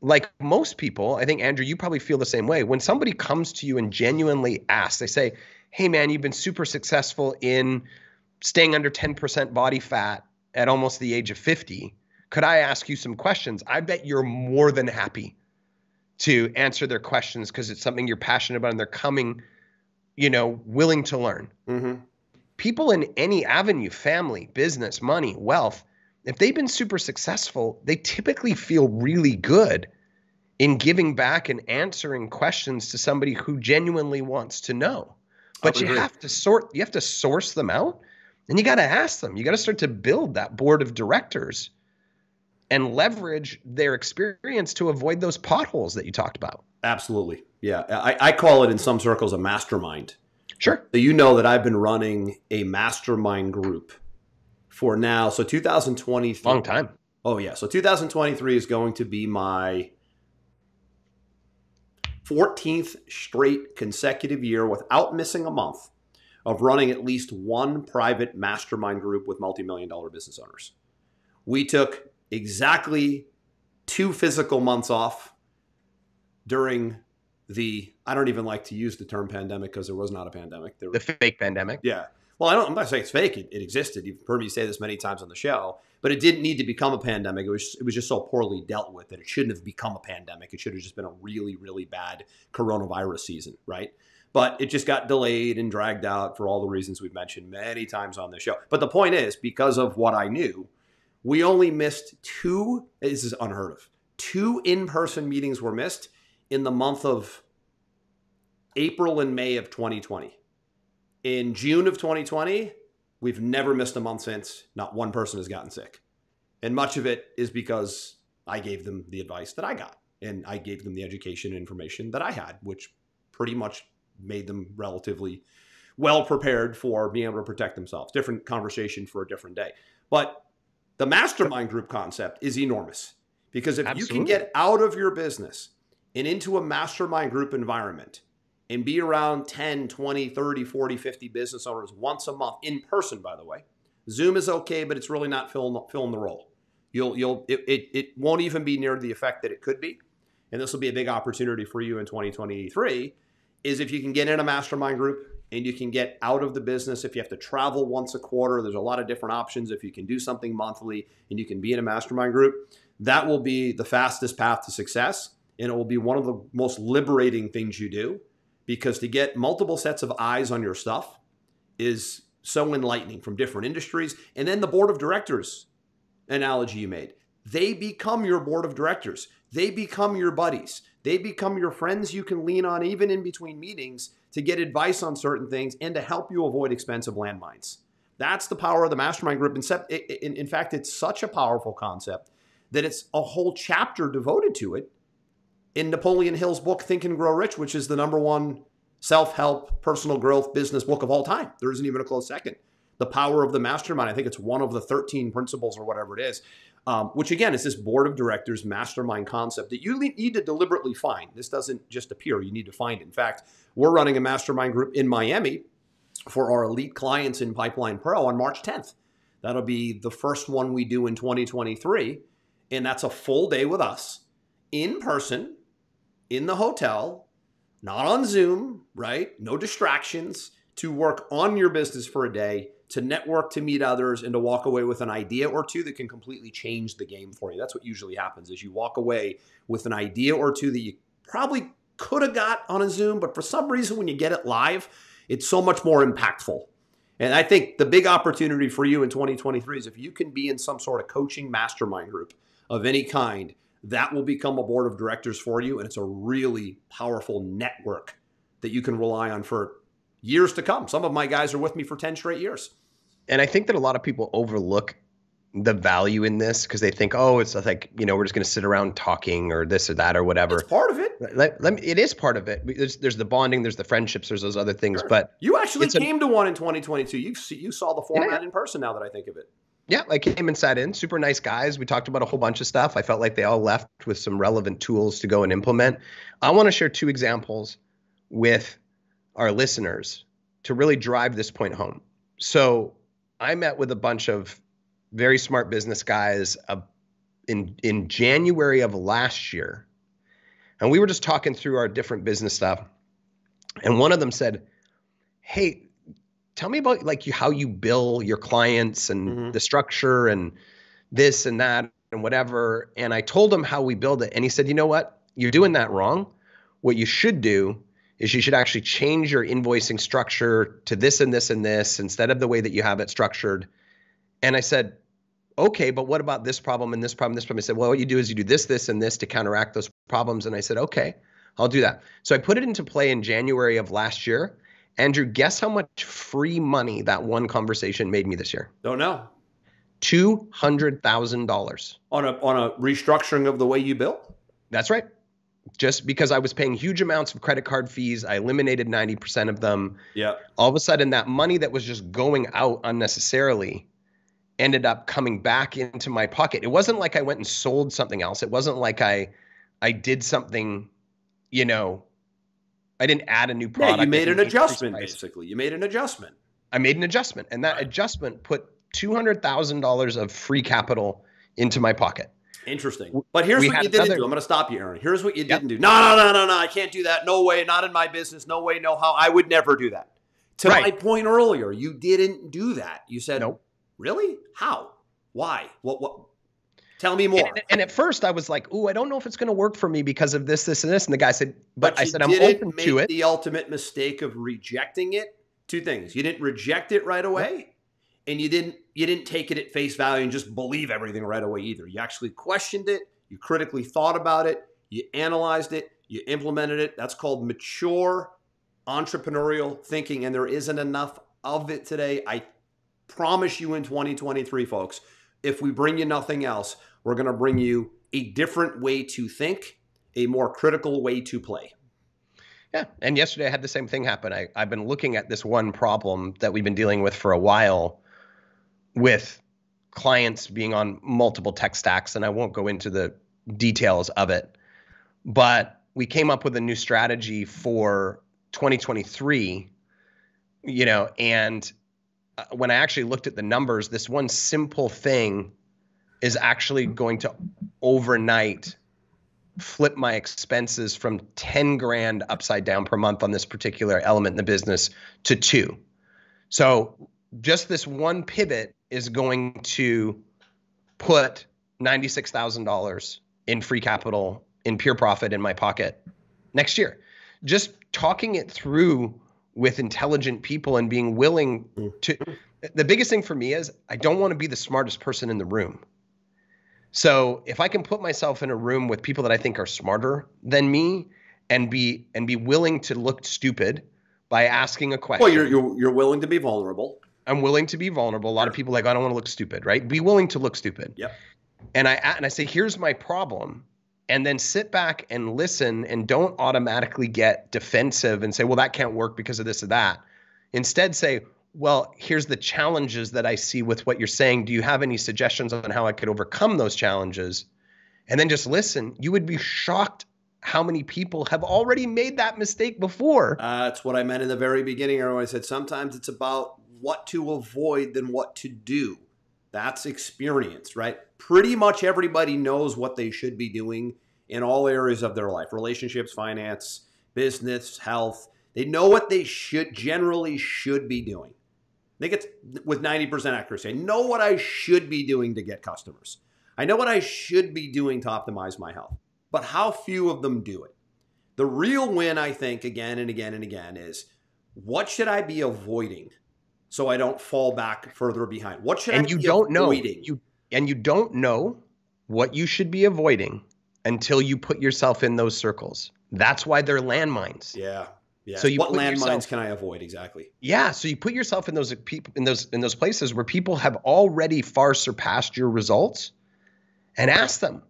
like most people, I think, Andrew, you probably feel the same way. When somebody comes to you and genuinely asks, they say, hey, man, you've been super successful in staying under 10% body fat at almost the age of 50. Could I ask you some questions? I bet you're more than happy to answer their questions because it's something you're passionate about and they're coming, willing to learn. Mm-hmm. People in any avenue, family, business, money, wealth, if they've been super successful, they typically feel really good in giving back and answering questions to somebody who genuinely wants to know. But you have to source them out and you got to ask them. You got to start to build that board of directors and leverage their experience to avoid those potholes that you talked about. Absolutely. Yeah. I call it in some circles a mastermind. Sure. So you know that I've been running a mastermind group for now. So 2023. Long time. Oh, yeah. So 2023 is going to be my 14th straight consecutive year without missing a month of running at least one private mastermind group with multi-million-dollar business owners. We took exactly 2 physical months off during I don't even like to use the term pandemic because there was not a pandemic. The fake pandemic. Yeah. Well, I'm not saying it's fake. It existed. You've heard me say this many times on the show, but it didn't need to become a pandemic. It was just so poorly dealt with that it shouldn't have become a pandemic. It should have just been a really, really bad coronavirus season, right? But it just got delayed and dragged out for all the reasons we've mentioned many times on the show. But the point is, because of what I knew, we only missed 2, this is unheard of, 2 in-person meetings were missed in the month of April and May of 2020. In June of 2020, we've never missed a month since. Not one person has gotten sick. And much of it is because I gave them the advice that I got. And I gave them the education and information that I had, which pretty much made them relatively well prepared for being able to protect themselves. Different conversation for a different day. But the mastermind group concept is enormous. Because if you can get out of your business and into a mastermind group environment and be around 10, 20, 30, 40, 50 business owners once a month, in person, by the way. Zoom is okay, but it's really not filling the role. It won't even be near the effect that it could be. And this will be a big opportunity for you in 2023, is if you can get in a mastermind group and you can get out of the business. If you have to travel once a quarter, there's a lot of different options. If you can do something monthly and you can be in a mastermind group, that will be the fastest path to success. And it will be one of the most liberating things you do. Because to get multiple sets of eyes on your stuff is so enlightening from different industries. And then the board of directors analogy you made. They become your board of directors. They become your buddies. They become your friends you can lean on even in between meetings to get advice on certain things and to help you avoid expensive landmines. That's the power of the mastermind group. In fact, it's such a powerful concept that it's a whole chapter devoted to it in Napoleon Hill's book, Think and Grow Rich, which is the #1 self-help, personal growth business book of all time. There isn't even a close second. The power of the mastermind. I think it's one of the 13 principles or whatever it is, which again is this board of directors mastermind concept that you need to deliberately find. This doesn't just appear. You need to find it. In fact, we're running a mastermind group in Miami for our elite clients in Pipeline Pro on March 10th. That'll be the first one we do in 2023. And that's a full day with us in person, in the hotel, not on Zoom, right? No distractions, to work on your business for a day, to network, to meet others, and to walk away with an idea or two that can completely change the game for you. That's what usually happens, is you walk away with an idea or two that you probably could have got on a Zoom, but for some reason when you get it live, it's so much more impactful. And I think the big opportunity for you in 2023 is if you can be in some sort of coaching mastermind group of any kind, that will become a board of directors for you. And it's a really powerful network that you can rely on for years to come. Some of my guys are with me for 10 straight years. And I think that a lot of people overlook the value in this because they think, oh, it's like, we're just going to sit around talking or this or that or whatever. It's part of it. It is part of it. There's the bonding, there's the friendships, there's those other things. Sure. But you actually came to one in 2022. You saw the format in person now that I think of it. Yeah, I came and sat in. Super nice guys. We talked about a whole bunch of stuff. I felt like they all left with some relevant tools to go and implement. I want to share 2 examples with our listeners to really drive this point home. So I met with a bunch of very smart business guys in January of last year. And we were just talking through our different business stuff. And one of them said, hey, tell me about how you bill your clients and the structure and this and that and whatever. And I told him how we build it. And he said, you know what? You're doing that wrong. What you should do is you should actually change your invoicing structure to this and this and this instead of the way that you have it structured. And I said, okay, but what about this problem and this problem, this problem? He said, well, what you do is you do this, this, and this to counteract those problems. And I said, okay, I'll do that. So I put it into play in January of last year. Andrew, guess how much free money that one conversation made me this year? Don't know. $200,000. On a restructuring of the way you bill? That's right. Just because I was paying huge amounts of credit card fees, I eliminated 90% of them. Yeah. All of a sudden, that money that was just going out unnecessarily ended up coming back into my pocket. It wasn't like I went and sold something else. It wasn't like I did something, I didn't add a new product. Yeah, you made an adjustment, basically. You made an adjustment. I made an adjustment. And that adjustment put $200,000 of free capital into my pocket. Interesting. But here's what you didn't do. I'm going to stop you, Aaron. Here's what you didn't do. No. I can't do that. No way. Not in my business. No way. No how. I would never do that. To my point earlier, you didn't do that. You said, nope. Really? How? Why? What? Tell me more. And at first I was like, ooh, I don't know if it's going to work for me because of this, this, and this. And the guy said, but I said, I'm open to it. The ultimate mistake of rejecting it. 2 things. You didn't reject it right away. And you didn't take it at face value and just believe everything right away either. You actually questioned it. You critically thought about it. You analyzed it. You implemented it. That's called mature entrepreneurial thinking. And there isn't enough of it today. I promise you in 2023, folks, if we bring you nothing else, we're going to bring you a different way to think, a more critical way to play. Yeah. And yesterday I had the same thing happen. I've been looking at this one problem that we've been dealing with for a while with clients being on multiple tech stacks, and I won't go into the details of it, but we came up with a new strategy for 2023, and when I actually looked at the numbers, this one simple thing is actually going to overnight flip my expenses from 10 grand upside down per month on this particular element in the business to 2. So just this one pivot is going to put $96,000 in free capital, in pure profit in my pocket next year. Just talking it through with intelligent people and being willing to, the biggest thing for me is I don't want to be the smartest person in the room. So if I can put myself in a room with people that I think are smarter than me and be willing to look stupid by asking a question. Well, you're willing to be vulnerable. I'm willing to be vulnerable. A lot of people are like, I don't want to look stupid, right? Be willing to look stupid. Yep. And I say, here's my problem. And then sit back and listen and don't automatically get defensive and say, well, that can't work because of this or that. Instead say, well, here's the challenges that I see with what you're saying. Do you have any suggestions on how I could overcome those challenges? And then just listen. You would be shocked how many people have already made that mistake before. That's what I meant in the very beginning. I said sometimes it's about what to avoid than what to do. That's experience, right? Pretty much everybody knows what they should be doing in all areas of their life. Relationships, finance, business, health. They know what they generally should be doing. I think it's with 90% accuracy. I know what I should be doing to get customers. I know what I should be doing to optimize my health. But how few of them do it? The real win, I think, again and again and again, is what should I be avoiding so I don't fall back further behind? What should I And you be don't know avoiding? you don't know what you should be avoiding until you put yourself in those circles. That's why they're landmines. Yeah. Yeah. So you what put landmines can I avoid exactly? Yeah, so you put yourself in those places where people have already far surpassed your results, and ask them,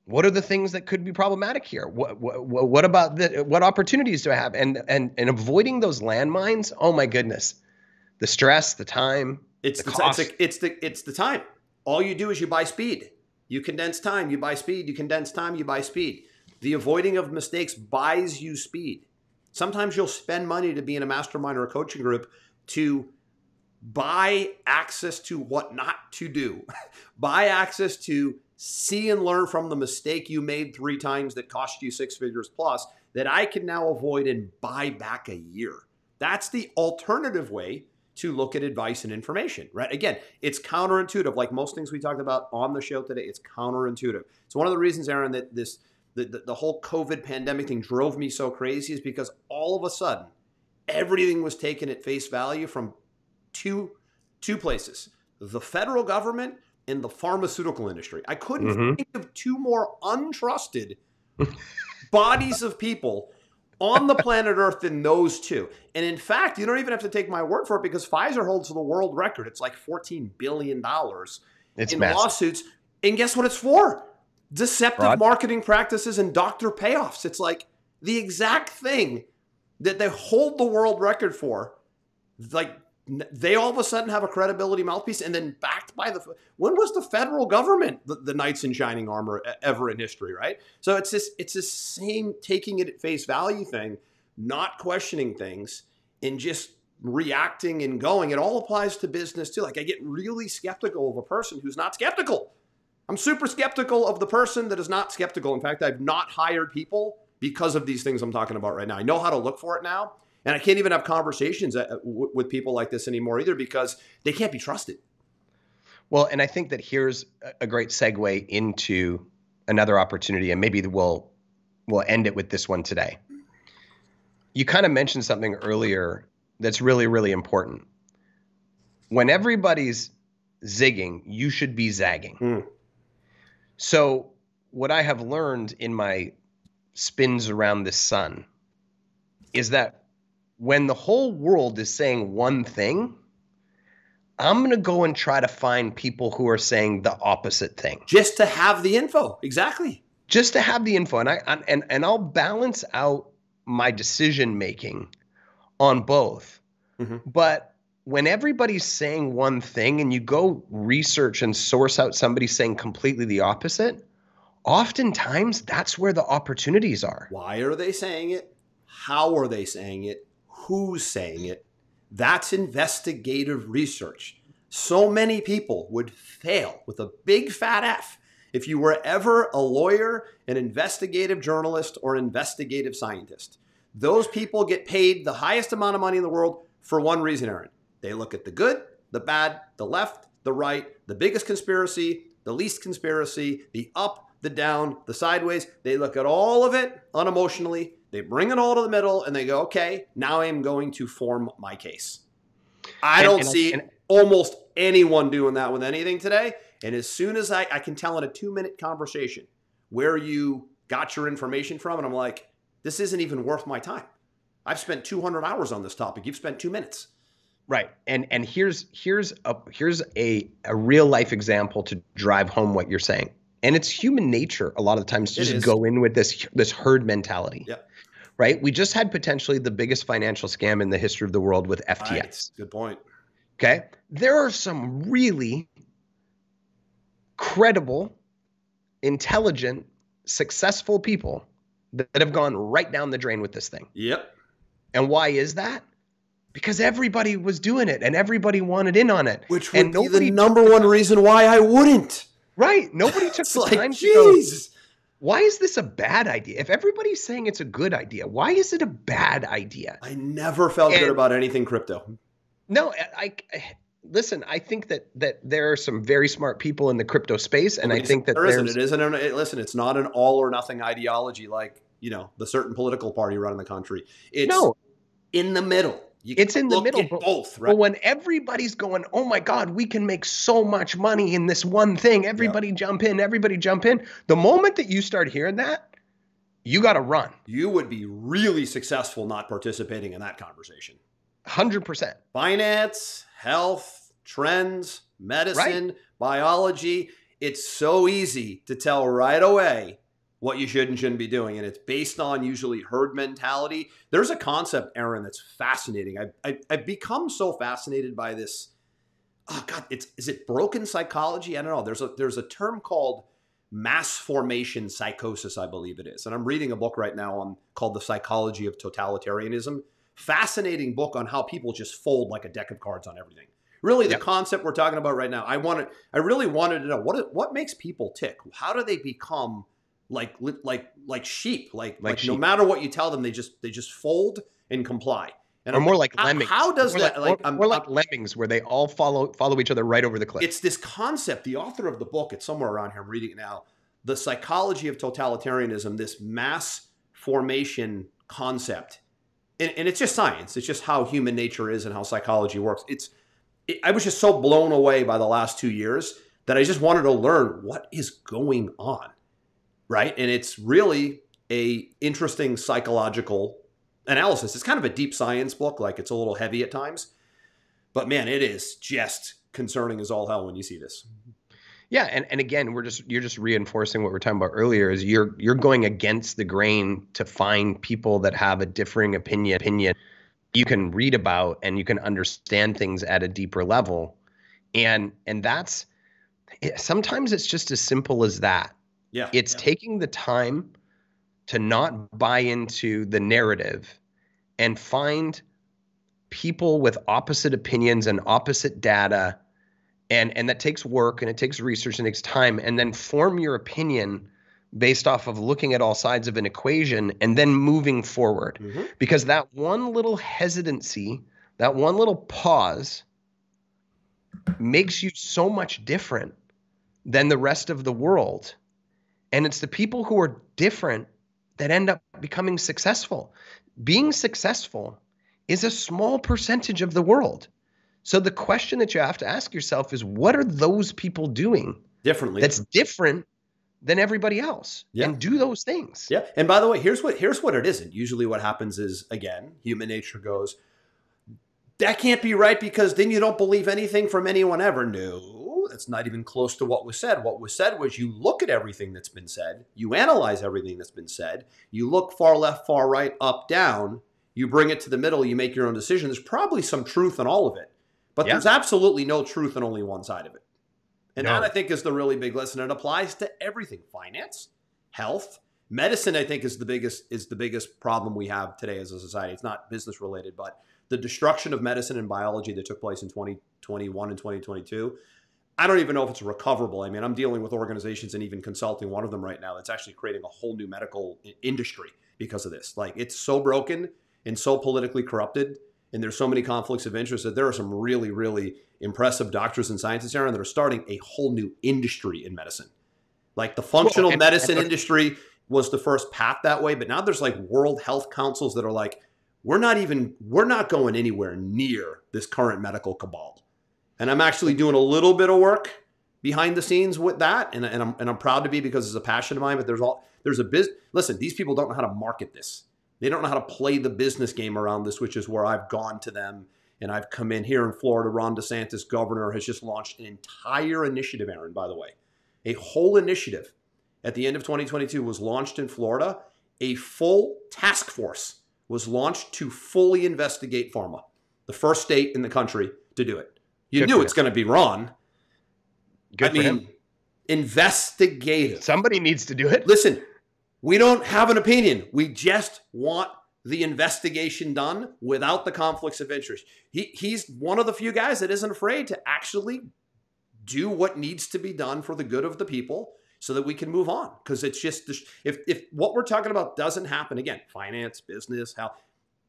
what are the things that could be problematic here? What about what opportunities do I have? And avoiding those landmines. Oh my goodness, the stress, the time, It's the cost. it's the time. All you do is you buy speed. You condense time, you buy speed. You condense time, you buy speed. The avoiding of mistakes buys you speed. Sometimes you'll spend money to be in a mastermind or a coaching group to buy access to what not to do. Buy access to see and learn from the mistake you made 3 times that cost you 6 figures plus that I can now avoid and buy back a year. That's the alternative way to look at advice and information, right? Again, it's counterintuitive. Like most things we talked about on the show today, it's counterintuitive. It's one of the reasons, Aaron, that the whole COVID pandemic thing drove me so crazy is because all of a sudden, everything was taken at face value from two places: the federal government and the pharmaceutical industry. I couldn't think of 2 more untrusted bodies of people on the planet Earth than those 2. And in fact, you don't even have to take my word for it because Pfizer holds the world record. It's like $14 billion in massive. lawsuits. And guess what it's for? Deceptive Fraud. Marketing practices and doctor payoffs. It's like the exact thing that they hold the world record for. Like, they all of a sudden have a credibility mouthpiece, and then backed by when was the federal government the knights in shining armor ever in history, right? So it's this same taking it at face value thing, not questioning things and just reacting and going. It all applies to business too. Like, I get really skeptical of a person who's not skeptical. I'm super skeptical of the person that is not skeptical. In fact, I've not hired people because of these things I'm talking about right now. I know how to look for it now. And I can't even have conversations with people like this anymore either because they can't be trusted. Well, and I think that here's a great segue into another opportunity, and maybe we'll end it with this one today. You kind of mentioned something earlier that's really, really important. When everybody's zigging, you should be zagging. So what I have learned in my spins around the sun is that when the whole world is saying one thing, I'm going to go and try to find people who are saying the opposite thing. Just to have the info. Exactly. Just to have the info. And I'll balance out my decision making on both. But when everybody's saying one thing and you go research and source out somebody saying completely the opposite, oftentimes that's where the opportunities are. Why are they saying it? How are they saying it? Who's saying it? That's investigative research. So many people would fail with a big fat F if you were ever a lawyer, an investigative journalist, or an investigative scientist. Those people get paid the highest amount of money in the world for one reason, Aaron. They look at the good, the bad, the left, the right, the biggest conspiracy, the least conspiracy, the up, the down, the sideways. They look at all of it unemotionally. They bring it all to the middle and they go, okay, now I am going to form my case. I don't see almost anyone doing that with anything today. And as soon as I can tell in a 2-minute conversation where you got your information from, and I'm like, this isn't even worth my time. I've spent 200 hours on this topic. You've spent 2 minutes. Right. And here's a real life example to drive home what you're saying. And it's human nature a lot of the times to just go in with this herd mentality. Yep. Right? We just had potentially the biggest financial scam in the history of the world with FTX. Right. Good point. Okay? There are some really credible, intelligent, successful people that have gone right down the drain with this thing. Yep. And why is that? Because everybody was doing it and everybody wanted in on it. Which would be the number one reason why I wouldn't. Right. Nobody took the time to go, why is this a bad idea? If everybody's saying it's a good idea, why is it a bad idea? I never felt good about anything crypto. No, listen, I think that there are some very smart people in the crypto space. And I think that listen, it's not an all or nothing ideology like, the certain political party running the country. It's in the middle. It's in the middle. Both, right? But when everybody's going, oh my God, we can make so much money in this one thing. Everybody jump in. Everybody jump in. The moment that you start hearing that, you got to run. You would be really successful not participating in that conversation. 100%. Finance, health, trends, medicine, biology. It's so easy to tell right away what you should and shouldn't be doing. And it's based on usually herd mentality. There's a concept, Aaron, that's fascinating. I've become so fascinated by this. Oh God, is it broken psychology? I don't know. There's a term called mass formation psychosis, I believe it is. And I'm reading a book right now called The Psychology of Totalitarianism. Fascinating book on how people just fold like a deck of cards on everything. Really, the concept we're talking about right now, I really wanted to know what makes people tick. How do they become like sheep, like sheep. No matter what you tell them, they just fold and comply. And or more like lemmings. How does that more like lemmings, where they all follow each other right over the cliff? It's this concept. The author of the book, it's somewhere around here. I'm reading it now. The Psychology of Totalitarianism. This mass formation concept, and it's just science. It's just how human nature is and how psychology works. I was just so blown away by the last 2 years that I just wanted to learn what is going on. Right. And it's really a interesting psychological analysis. It's kind of a deep science book. Like, it's a little heavy at times. But man, it is just concerning as all hell when you see this. Yeah. And again, you're just reinforcing what we were talking about earlier, is you're going against the grain to find people that have a differing opinion you can read about, and you can understand things at a deeper level. And that's sometimes it's just as simple as that. Yeah, it's taking the time to not buy into the narrative and find people with opposite opinions and opposite data. And that takes work, and it takes research, and it takes time, and then form your opinion based off of looking at all sides of an equation and then moving forward. Mm-hmm. Because that one little hesitancy, that one little pause makes you so much different than the rest of the world. And it's the people who are different that end up becoming successful. Being successful is a small percentage of the world. So the question that you have to ask yourself is, what are those people doing differently that's different than everybody else? And do those things. Yeah. And by the way, here's what it isn't. Usually what happens is, again, human nature goes, that can't be right, because then you don't believe anything from anyone ever. No, that's not even close to what was said. What was said was, you look at everything that's been said, you analyze everything that's been said, you look far left, far right, up, down, you bring it to the middle, you make your own decision. There's probably some truth in all of it, but there's absolutely no truth in only one side of it. And that, I think, is the really big lesson. It applies to everything: finance, health, medicine. I think is the biggest problem we have today as a society. It's not business related, but the destruction of medicine and biology that took place in 2021 and 2022. I don't even know if it's recoverable. I mean, I'm dealing with organizations and even consulting one of them right now that's actually creating a whole new medical industry because of this. Like, it's so broken and so politically corrupted, and there's so many conflicts of interest, that there are some really, really impressive doctors and scientists, Aaron, that are starting a whole new industry in medicine. Like, the functional medicine industry was the first path that way, but now there's like World Health Councils that are like, we're not going anywhere near this current medical cabal. And I'm actually doing a little bit of work behind the scenes with that, and I'm proud to be, because it's a passion of mine. But there's a business. Listen, these people don't know how to market this. They don't know how to play the business game around this, which is where I've gone to them, and I've come in here in Florida. Ron DeSantis, governor, has just launched an entire initiative, Aaron, by the way. A whole initiative at the end of 2022 was launched in Florida. A full task force was launched to fully investigate pharma. The first state in the country to do it. You knew it's going to be Ron. Good for him. Investigative. Somebody needs to do it. Listen, we don't have an opinion. We just want the investigation done without the conflicts of interest. He's one of the few guys that isn't afraid to actually do what needs to be done for the good of the people, so that we can move on. Because it's just, if what we're talking about doesn't happen, again, finance, business, health,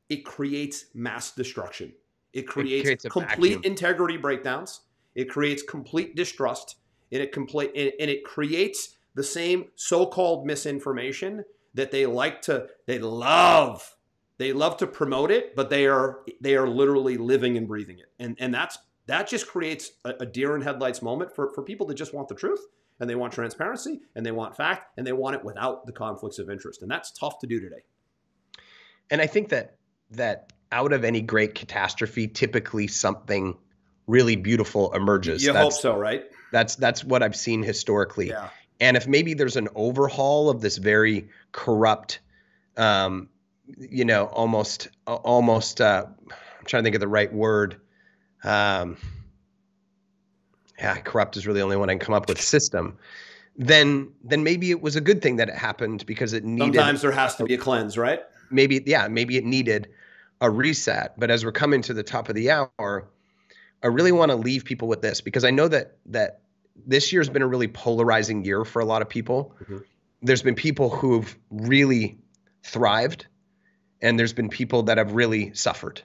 it creates mass destruction. It creates complete integrity breakdowns. It creates complete distrust. And it creates the same so-called misinformation that they love They love to promote it, but they are literally living and breathing it. And that just creates a deer in headlights moment for people that just want the truth, and they want transparency, and they want fact, and they want it without the conflicts of interest. And that's tough to do today. And I think that out of any great catastrophe, typically something really beautiful emerges. You hope so, right? That's what I've seen historically. Yeah. And if maybe there's an overhaul of this very corrupt, almost, I'm trying to think of the right word. Corrupt is really the only one I can come up with, system. Then maybe it was a good thing that it happened, because it needed. Sometimes there has to be a cleanse, right? Maybe it needed a reset. But as we're coming to the top of the hour, I really want to leave people with this, because I know that this year's been a really polarizing year for a lot of people. Mm-hmm. There's been people who've really thrived, and there's been people that have really suffered.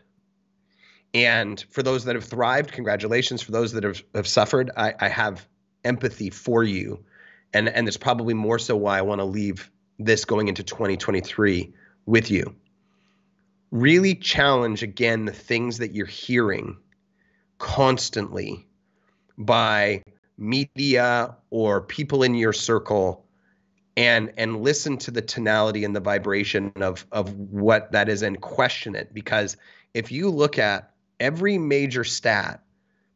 And for those that have thrived, congratulations. For those that have suffered, I have empathy for you. And it's probably more so why I want to leave this going into 2023 with you. Really challenge, again, the things that you're hearing constantly by media or people in your circle, and listen to the tonality and the vibration of what that is, and question it. Because if you look at every major stat,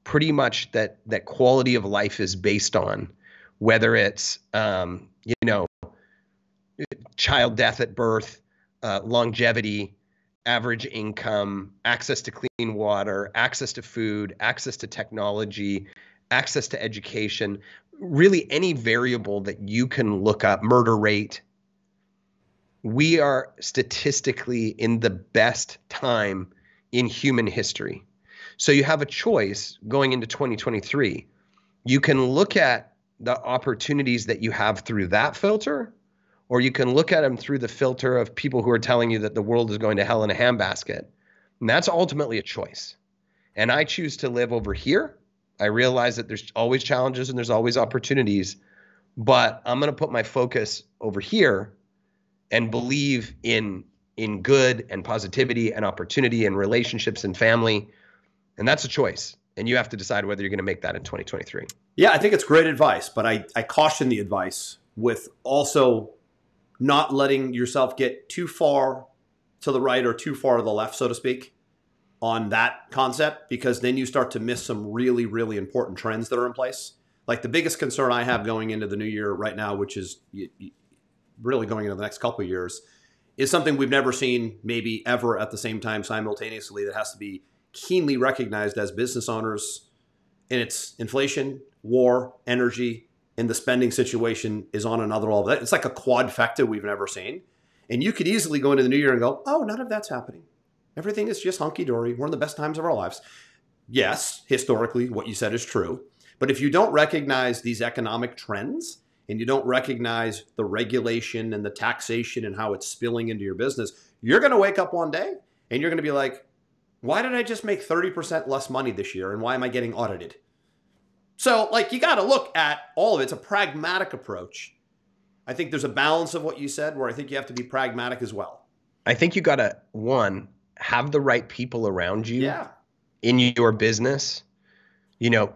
pretty much that quality of life is based on, whether it's child death at birth, longevity, average income, access to clean water, access to food, access to technology, access to education, really any variable that you can look up, murder rate. We are statistically in the best time in human history. So you have a choice going into 2023. You can look at the opportunities that you have through that filter, or you can look at them through the filter of people who are telling you that the world is going to hell in a handbasket. And that's ultimately a choice. And I choose to live over here. I realize that there's always challenges and there's always opportunities, but I'm going to put my focus over here and believe in good and positivity and opportunity and relationships and family. And that's a choice. And you have to decide whether you're going to make that in 2023. Yeah, I think it's great advice, but I caution the advice with also not letting yourself get too far to the right or too far to the left, so to speak, on that concept, because then you start to miss some really, really important trends that are in place. Like the biggest concern I have going into the new year right now, which is really going into the next couple of years, is something we've never seen maybe ever at the same time simultaneously, that has to be keenly recognized as business owners. And it's inflation, war, energy, and the spending situation is on another level. It's like a quadfecta we've never seen. And you could easily go into the new year and go, oh, none of that's happening. Everything is just hunky-dory. We're in the best times of our lives. Yes, historically, what you said is true. But if you don't recognize these economic trends, and you don't recognize the regulation and the taxation and how it's spilling into your business, you're going to wake up one day and you're going to be like, why did I just make 30% less money this year? And why am I getting audited? So you got to look at all of it. It's a pragmatic approach. I think there's a balance of what you said where I think you have to be pragmatic as well. I think you got to, one, have the right people around you in your business,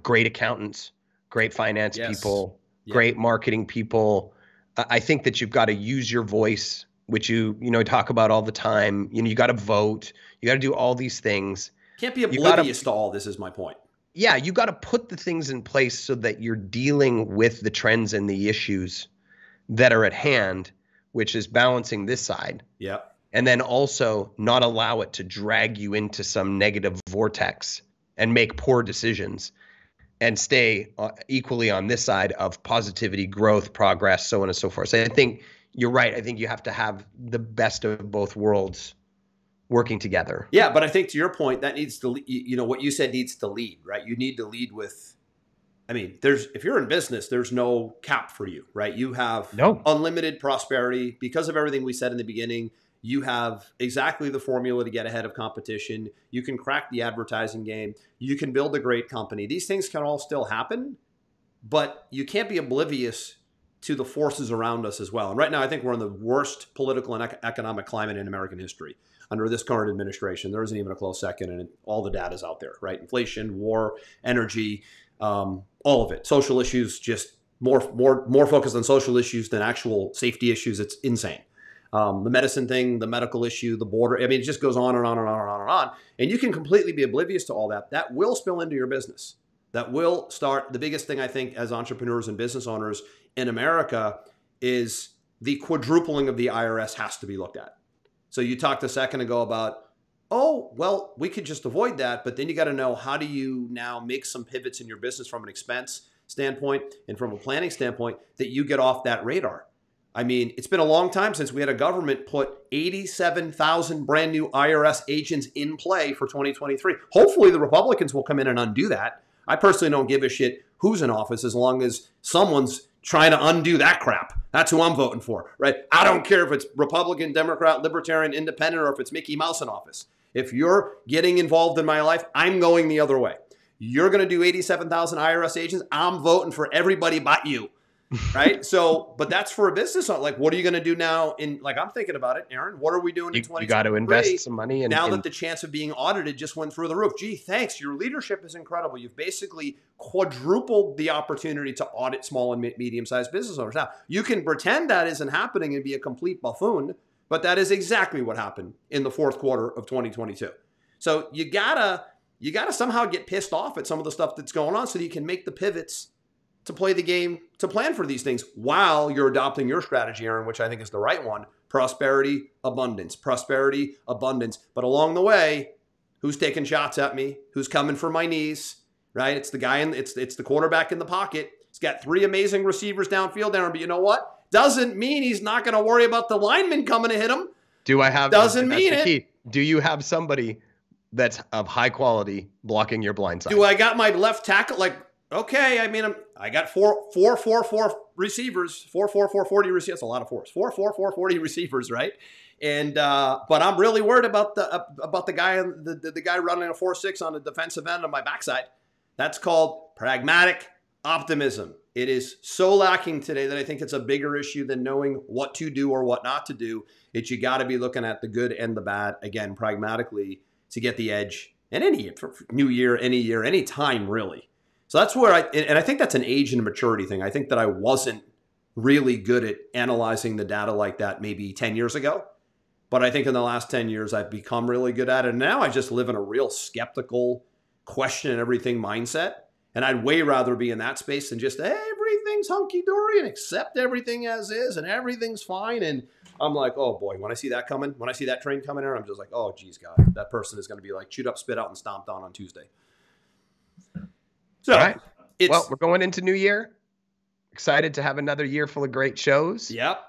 great accountants, great finance people, great marketing people. I think that you've got to use your voice, which you talk about all the time. You got to vote. You got to do all these things. Can't be oblivious to all this is my point. Yeah, you got to put the things in place so that you're dealing with the trends and the issues that are at hand, which is balancing this side. Yeah. And then also not allow it to drag you into some negative vortex and make poor decisions, and stay equally on this side of positivity, growth, progress, so on and so forth. So I think you're right. I think you have to have the best of both worlds working together. Yeah, but I think to your point, that needs to, what you said needs to lead, right? You need to lead with, if you're in business, there's no cap for you, right? You have unlimited prosperity because of everything we said in the beginning. You have exactly the formula to get ahead of competition. You can crack the advertising game. You can build a great company. These things can all still happen, but you can't be oblivious to the forces around us as well. And right now, I think we're in the worst political and economic climate in American history under this current administration. There isn't even a close second, and all the data is out there, right? Inflation, war, energy, all of it. Social issues, just more focused on social issues than actual safety issues. It's insane. The medicine thing, the medical issue, the border. I mean, it just goes on and on and on and on and on. And you can completely be oblivious to all that. That will spill into your business. That will start. The biggest thing I think as entrepreneurs and business owners in America is the quadrupling of the IRS has to be looked at. So you talked a second ago about, oh, well, we could just avoid that. But then you got to know, how do you now make some pivots in your business from an expense standpoint and from a planning standpoint that you get off that radar? I mean, it's been a long time since we had a government put 87,000 brand new IRS agents in play for 2023. Hopefully the Republicans will come in and undo that. I personally don't give a shit who's in office as long as someone's trying to undo that crap. That's who I'm voting for, right? I don't care if it's Republican, Democrat, Libertarian, Independent, or if it's Mickey Mouse in office. If you're getting involved in my life, I'm going the other way. You're going to do 87,000 IRS agents. I'm voting for everybody but you. Right. So, but that's for a business. Like, what are you going to do now? I'm thinking about it, Aaron. What are we doing in 2023? You got to invest some money. Now that the chance of being audited just went through the roof. Gee, thanks. Your leadership is incredible. You've basically quadrupled the opportunity to audit small and medium-sized business owners. Now, you can pretend that isn't happening and be a complete buffoon, but that is exactly what happened in the fourth quarter of 2022. So you gotta somehow get pissed off at some of the stuff that's going on so that you can make the pivots to play the game, to plan for these things while you're adopting your strategy, Aaron, which I think is the right one. Prosperity, abundance. But along the way, who's taking shots at me? Who's coming for my knees, right? It's the guy it's the quarterback in the pocket. He's got 3 amazing receivers downfield, Aaron, but you know what? Doesn't mean he's not going to worry about the lineman coming to hit him. Doesn't mean it. Do you have somebody that's of high quality blocking your blind side? Do I got my left tackle? Okay, I mean, I got 4 receivers, 4 40 receivers. That's a lot of 4s. 4 40 receivers, right? And but I'm really worried about the guy running a 4.6 on the defensive end on my backside. That's called pragmatic optimism. It is so lacking today that I think it's a bigger issue than knowing what to do or what not to do. You got to be looking at the good and the bad, again, pragmatically, to get the edge. And for new year, any time, really. So that's where I think that's an age and maturity thing. I think that I wasn't really good at analyzing the data like that maybe 10 years ago. But I think in the last 10 years, I've become really good at it. And now I just live in a real skeptical, question everything mindset. And I'd way rather be in that space than just everything's hunky-dory and accept everything as is and everything's fine. And I'm like, oh boy, when I see that coming, when I see that train coming here, I'm just like, oh geez, God, that person is going to be like chewed up, spit out, and stomped on Tuesday. So, all right. Well, we're going into New Year. Excited to have another year full of great shows. Yep.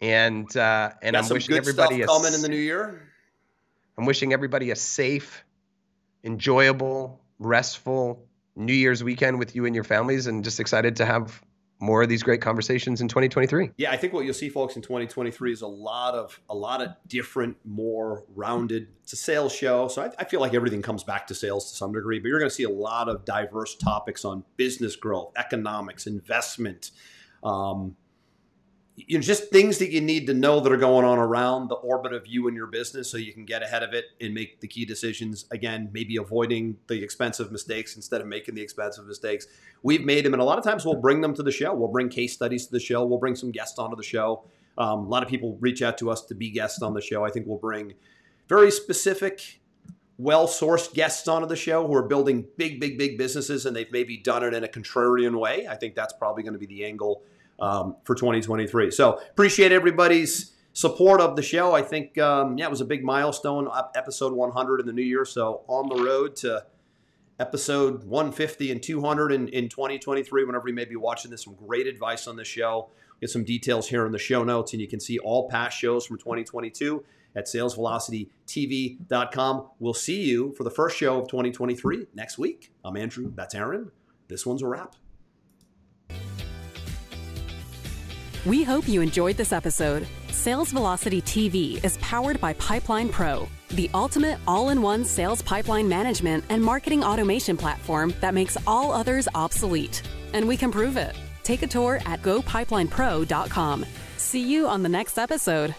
And I'm wishing everybody coming in the new year. I'm wishing everybody a safe, enjoyable, restful New Year's weekend with you and your families, and just excited to have more of these great conversations in 2023. Yeah, I think what you'll see, folks, in 2023 is a lot of different, more rounded. It's a sales show, so I feel like everything comes back to sales to some degree. But you're going to see a lot of diverse topics on business growth, economics, investment, just things that you need to know that are going on around the orbit of you and your business so you can get ahead of it and make the key decisions. Again, maybe avoiding the expensive mistakes instead of making the expensive mistakes. We've made them, and a lot of times we'll bring them to the show. We'll bring case studies to the show. We'll bring some guests onto the show. A lot of people reach out to us to be guests on the show. I think we'll bring very specific, well-sourced guests onto the show who are building big businesses, and they've maybe done it in a contrarian way. I think that's probably going to be the angle for 2023. So appreciate everybody's support of the show. I think, it was a big milestone, episode 100 in the new year. So on the road to episode 150 and 200 in 2023, whenever you may be watching this, some great advice on the show. Get some details here in the show notes, and you can see all past shows from 2022 at salesvelocitytv.com. We'll see you for the first show of 2023 next week. I'm Andrew. That's Aaron. This one's a wrap. We hope you enjoyed this episode. Sales Velocity TV is powered by Pipeline Pro, the ultimate all-in-one sales pipeline management and marketing automation platform that makes all others obsolete. And we can prove it. take a tour at gopipelinePro.com. See you on the next episode.